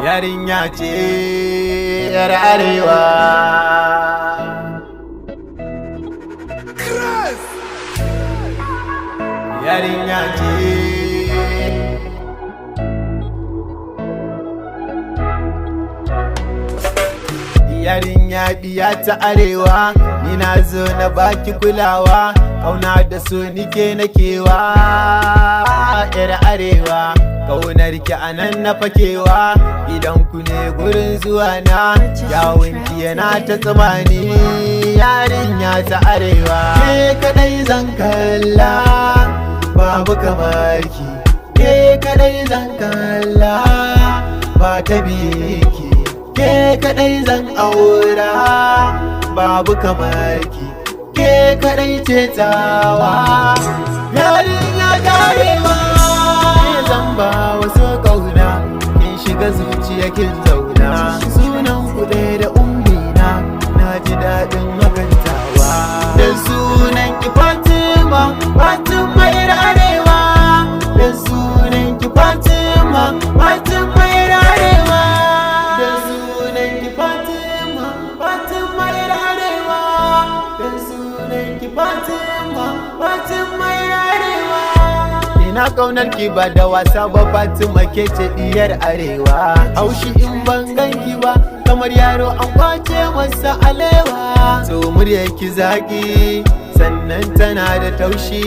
Yarinya ce yar arewa. Yarinya ce yarinya diya ta arewa, ni na zo na baki kulawa, kauna da so nike nakewa. Yar arewa, kaunar ki anan na fakewa, idan ku ne gurin zuwa na, yawon ki yana ta tsamani. Yarinya ta arewa, ke kadai zan kalla, babu kamar ki, ke kadai zan kalla, ba ta biye ki. Ke kadai zan aura, babu kamar ki, ke kadai ce tawa. Yarinya ta arewa, zan ba wasu kauna, kin shiga zuciya kin zauna. Sunan ku ɗaya da ummina, na ji daɗin magantawa. Da sunan ki Fatima, Fatima yar arewa. Da sunan ki Fatima, Fatima yar arewa. Da sunan ki Fatima, Fatima yar arewa. Da sunan ki Fatima, Fatima yar arewa. Ina kaunar ki ba da wasa ba, Fatima ke ce diyar arewa. Haushi in ban ganki ba, kamar yaro an kwace masa alewa. To muryar ki zaki, sannan tana da taushi.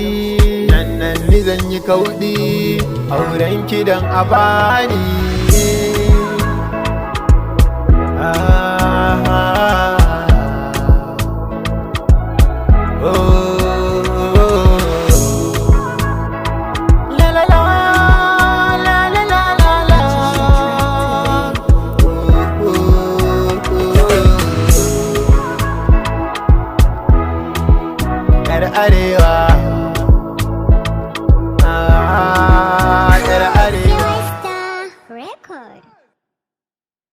Nan ni zan yi kauɗi, auren ki dan a bani. Yar arewa.